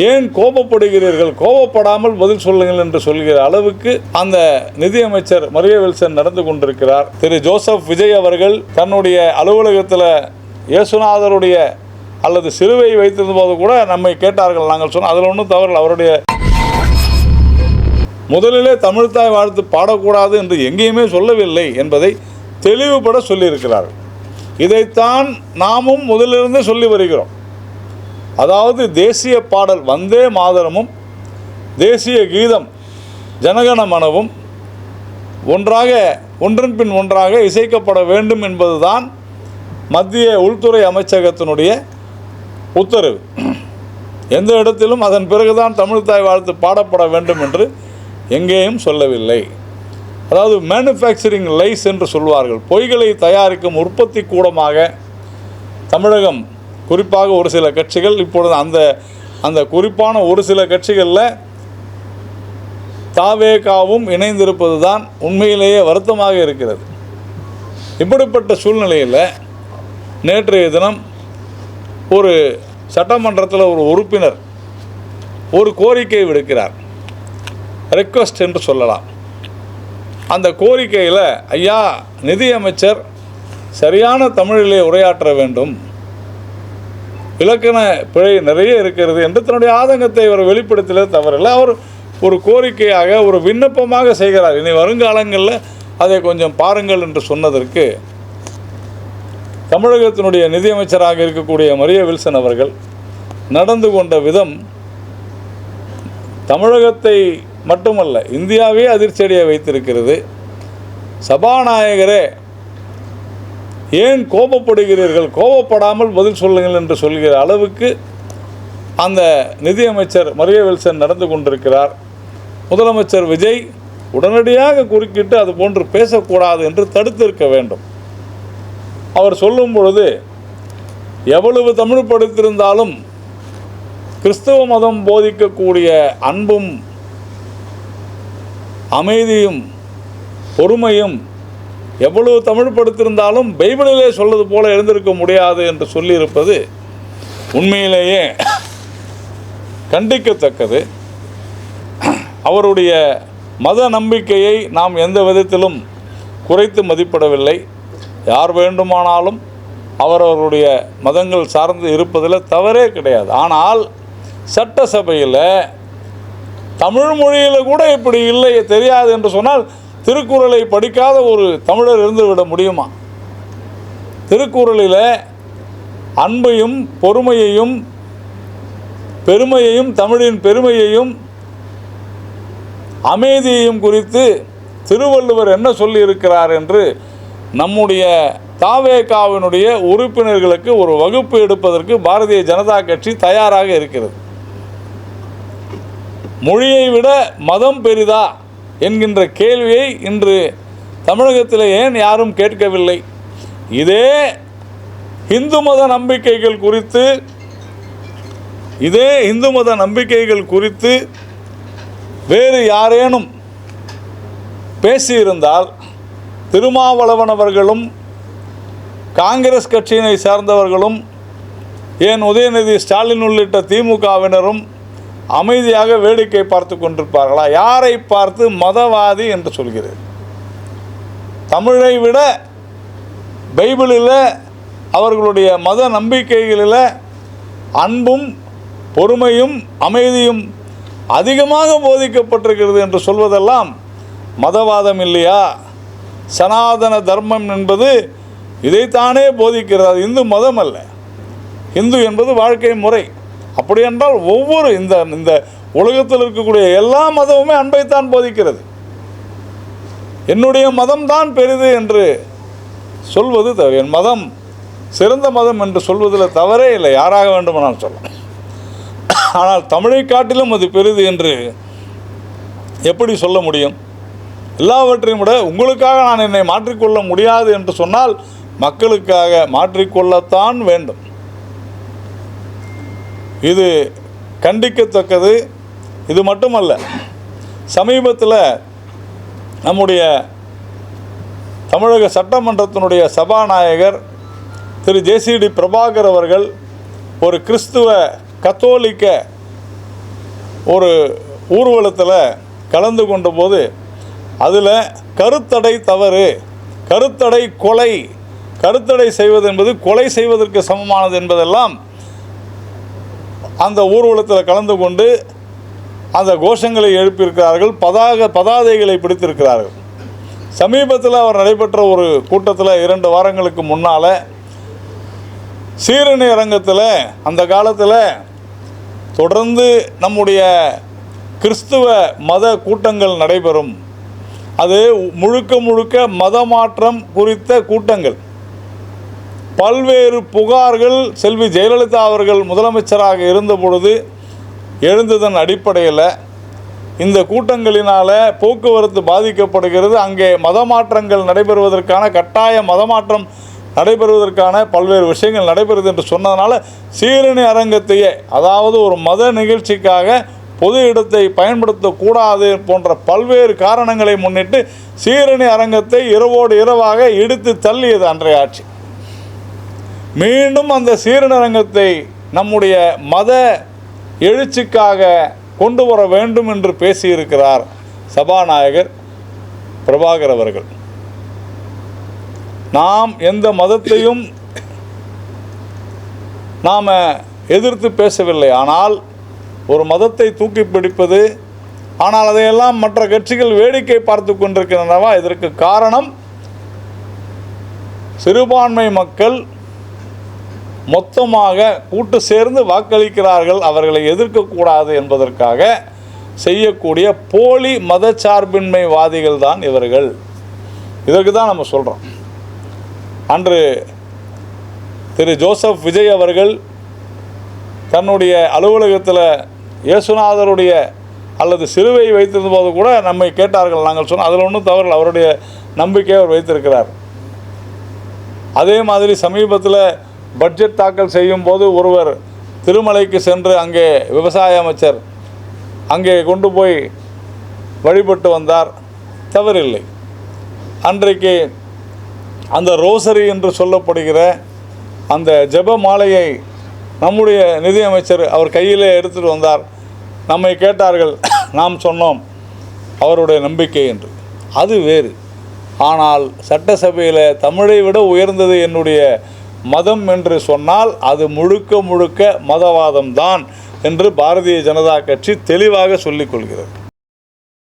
ஏன் கோபப்படுகிறீர்கள், கோபப்படாமல் பதில் சொல்லுங்கள் என்று சொல்கிற அளவுக்கு அந்த நிதியமைச்சர் மரிய வில்சன் நடந்து கொண்டிருக்கிறார். திரு ஜோசப் விஜய் அவர்கள் தன்னுடைய அலுவலகத்தில் இயேசுநாதருடைய அல்லது சிலுவை வைத்திருந்த போது கூட நம்மை கேட்டார்கள். நாங்கள் சொன்னோம் அதில் ஒன்றும் தவறு. அவருடைய முதலிலே தமிழ்த்தாய் வாழ்த்து பாடக்கூடாது என்று எங்கேயுமே சொல்லவில்லை என்பதை தெளிவுபட சொல்லியிருக்கிறார்கள். இதைத்தான் நாமும் முதலிலிருந்து சொல்லி வருகிறோம். அதாவது தேசிய பாடல் வந்தே மாதரமும் தேசிய கீதம் ஜனகணமனவும் ஒன்றன் பின் ஒன்றாக இசைக்கப்பட வேண்டும் என்பதுதான் மத்திய உள்துறை அமைச்சகத்தினுடைய உத்தரவு. எந்த இடத்திலும் அதன் பிறகுதான் தமிழ்த்தாய் வாழ்த்து பாடப்பட வேண்டும் என்று எங்கேயும் சொல்லவில்லை. அதாவது மேனுஃபேக்சரிங் லைஸ் என்று சொல்வார்கள். பொய்களை தயாரிக்கும் உற்பத்தி கூடமாக தமிழகம், குறிப்பாக ஒரு சில கட்சிகள் இப்பொழுது அந்த குறிப்பான ஒரு சில கட்சிகளில் தாவேகாவும் இணைந்திருப்பது தான் உண்மையிலேயே வருத்தமாக இருக்கிறது. இப்படிப்பட்ட சூழ்நிலையில் நேற்றைய தினம் ஒரு சட்டமன்றத்தில் ஒரு உறுப்பினர் ஒரு கோரிக்கை விடுக்கிறார். ரெக்வஸ்ட் என்று சொல்லலாம். அந்த கோரிக்கையில், ஐயா நிதியமைச்சர் சரியான தமிழிலே உரையாற்ற வேண்டும், இலக்கண பிழை நிறைய இருக்கிறது என்று தன்னுடைய ஆதங்கத்தை அவர் வெளிப்படுத்தலே தவறில்லை. அவர் ஒரு கோரிக்கையாக ஒரு விண்ணப்பமாக செய்கிறார். இனி வருங்காலங்களில் அதை கொஞ்சம் பாருங்கள் என்று சொன்னதற்கு தமிழகத்தினுடைய நிதியமைச்சராக இருக்கக்கூடிய மரிய வில்சன் அவர்கள் நடந்து கொண்ட விதம் தமிழகத்தை மட்டுமல்ல இந்தியாவே அதிர்ச்சியடைய வைத்திருக்கிறது. சபாநாயகரே ஏன் கோபப்படுகிறீர்கள், கோபப்படாமல் பதில் சொல்லுங்கள் என்று சொல்கிற அளவுக்கு அந்த நிதியமைச்சர் மரிய வில்சன் நடந்து கொண்டிருக்கிறார். முதலமைச்சர் விஜய் உடனடியாக குறுக்கிட்டு அது போன்று பேசக்கூடாது என்று தடுத்திருக்க வேண்டும். அவர் சொல்லும் பொழுது எவ்வளவு தமிழ் படித்திருந்தாலும் கிறிஸ்தவ மதம் போதிக்கக்கூடிய அன்பும் அமைதியும் பொறுமையும் எவ்வளவு தமிழ் படுத்திருந்தாலும் பைபிளிலே சொல்வது போல எழுந்திருக்க முடியாது என்று சொல்லியிருப்பது உண்மையிலேயே கண்டிக்கத்தக்கது. அவருடைய மத நம்பிக்கையை நாம் எந்த விதத்திலும் குறைத்து மதிப்பிடவில்லை. யார் வேண்டுமானாலும் அவரவருடைய மதங்கள் சார்ந்து இருப்பதில் தவறே கிடையாது. ஆனால் சட்டசபையில் தமிழ் மொழியில் கூட இப்படி இல்லை தெரியாது என்று சொன்னால் திருக்குறளை படிக்காத ஒரு தமிழர் இருந்துவிட முடியுமா? திருக்குறளில் அன்பையும் பொறுமையையும் பெருமையையும் தமிழின் பெருமையையும் அமைதியையும் குறித்து திருவள்ளுவர் என்ன சொல்லியிருக்கிறார் என்று நம்முடைய தாவேகாவினுடைய உறுப்பினர்களுக்கு ஒரு வகுப்பு எடுப்பதற்கு பாரதிய ஜனதா கட்சி தயாராக இருக்கிறது. மொழியை விட மதம் பெரிதா என்கின்ற கேள்வியை இன்று தமிழகத்தில் ஏன் யாரும் கேட்கவில்லை? இதே இந்து மத நம்பிக்கைகள் குறித்து வேறு யாரேனும் பேசியிருந்தால் திருமாவளவன் அவர்களும் காங்கிரஸ் கட்சியினை சார்ந்தவர்களும் ஏன் உதயநிதி ஸ்டாலின் உள்ளிட்ட திமுகவினரும் அமைதியாக வேடிக்கை பார்த்து கொண்டிருப்பார்களா? யாரை பார்த்து மதவாதி என்று சொல்கிறேன்? தமிழை விட பைபிளில் அவர்களுடைய மத நம்பிக்கைகளில் அன்பும் பொறுமையும் அமைதியும் அதிகமாக போதிக்கப்பட்டிருக்கிறது என்று சொல்வதெல்லாம் மதவாதம் இல்லையா? சனாதன தர்மம் என்பது இதைத்தானே போதிக்கிறது. அது இந்து மதம் அல்ல. இந்து என்பது வாழ்க்கை முறை. அப்படி என்றால் ஒவ்வொரு இந்த உலகத்தில் இருக்கக்கூடிய எல்லா மதமுமே அன்பைத்தான் போதிக்கிறது. என்னுடைய மதம்தான் பெரிது என்று சொல்வது தவறு. என் மதம் சிறந்த மதம் என்று சொல்வதில் தவறே இல்லை, யாராக வேண்டுமானால் சொல்லலாம். ஆனால் தமிழை காட்டிலும் அது பெரிது என்று எப்படி சொல்ல முடியும்? எல்லாவற்றையும் விட உங்களுக்காக நான் என்னை மாற்றிக்கொள்ள முடியாது என்று சொன்னால் மக்களுக்காக மாற்றிக்கொள்ளத்தான் வேண்டும். இது கண்டிக்கத்தக்கது. இது மட்டுமல்ல, சமீபத்தில் நம்முடைய தமிழக சட்டமன்றத்தினுடைய சபாநாயகர் திரு ஜேசிடி பிரபாகர் அவர்கள் ஒரு கிறிஸ்துவ கத்தோலிக்க ஒரு ஊர்வலத்தில் கலந்து கொண்ட போது அதில் கருத்தடை தவறு, கருத்தடை கொலை, கருத்தடை செய்வது என்பது கொலை செய்வதற்கு சமமானது என்பதெல்லாம் அந்த ஊர்வலத்தில் கலந்து கொண்டு அந்த கோஷங்களை எழுப்பியிருக்கிறார்கள், பதாதைகளை பிடித்திருக்கிறார்கள். சமீபத்தில் அவர் நடைபெற்ற ஒரு கூட்டத்தில் 2 வாரங்களுக்கு முன்னால் சீரணி அரங்கத்தில் அந்த காலத்தில் தொடர்ந்து நம்முடைய கிறிஸ்துவ மத கூட்டங்கள் நடைபெறும். அது முழுக்க முழுக்க மத மாற்றம் குறித்த கூட்டங்கள். பல்வேறு புகார்கள் செல்வி ஜெயலலிதா அவர்கள் முதலமைச்சராக இருந்த பொழுது எழுந்ததன் அடிப்படையில் இந்த கூட்டங்களினால் போக்குவரத்து பாதிக்கப்படுகிறது, அங்கே மதமாற்றங்கள் நடைபெறுவதற்கான கட்டாய மதமாற்றம் நடைபெறுவதற்கான பல்வேறு விஷயங்கள் நடைபெறுது என்று சொன்னதுனால சீரணி அரங்கத்தையே, அதாவது ஒரு மத நிகழ்ச்சிக்காக பொது இடத்தை பயன்படுத்தக்கூடாது போன்ற பல்வேறு காரணங்களை முன்னிட்டு சீரணி அரங்கத்தை இரவோடு இரவாக இடித்து தள்ளியது அன்றைய ஆட்சி. மீண்டும் அந்த சீரணி அரங்கத்தை நம்முடைய மத எழுச்சிக்காக கொண்டு வர வேண்டும் என்று பேசியிருக்கிறார் சபாநாயகர் பிரபாகர் அவர்கள். நாம் எந்த மதத்தையும் நாம் எதிர்த்து பேசவில்லை, ஆனால் ஒரு மதத்தை தூக்கி பிடிப்பது, ஆனால் அதையெல்லாம் மற்ற கட்சிகள் வேடிக்கை பார்த்து கொண்டிருக்கின்றனவா? இதற்கு காரணம் சிறுபான்மை மக்கள் மொத்தமாக கூட்டு சேர்ந்து வாக்களிக்கிறார்கள், அவர்களை எதிர்க்கக்கூடாது என்பதற்காக செய்யக்கூடிய போலி மதச்சார்பின்மைவாதிகள் தான் இவர்கள். இதற்கு தான் நம்ம சொல்கிறோம். அன்று திரு ஜோசப் விஜய் அவர்கள் தன்னுடைய அலுவலகத்தில் இயேசுநாதருடைய அல்லது சிலுவை வைத்திருந்த போது கூட நம்மை கேட்டார்கள். நாங்கள் சொன்னோம் அதில் ஒன்றும் தவறில்லை, அவருடைய நம்பிக்கையை அவர் வைத்திருக்கிறார். அதே மாதிரி சமீபத்தில் பட்ஜெட் தாக்கல் செய்யும் போது ஒருவர் திருமலைக்கு சென்று அங்கே விவசாய அமைச்சர் அங்கே கொண்டு போய் வழிபட்டு வந்தார், தவறில்லை. அன்றைக்கு அந்த ரோசரி என்று சொல்லப்படுகிற அந்த ஜெப மாலையை நம்முடைய நிதியமைச்சர் அவர் கையிலே எடுத்துகிட்டு வந்தார். நம்மை கேட்டார்கள், நாம் சொன்னோம் அவருடைய நம்பிக்கை என்று. அது வேறு. ஆனால் சட்டசபையில் தமிழை விட உயர்ந்தது என்னுடைய மதம் என்று சொன்னால் அது முழுக்க முழுக்க மதவாதம்தான் என்று பாரதிய ஜனதா கட்சி தெளிவாக சொல்லிக் கொள்கிறது.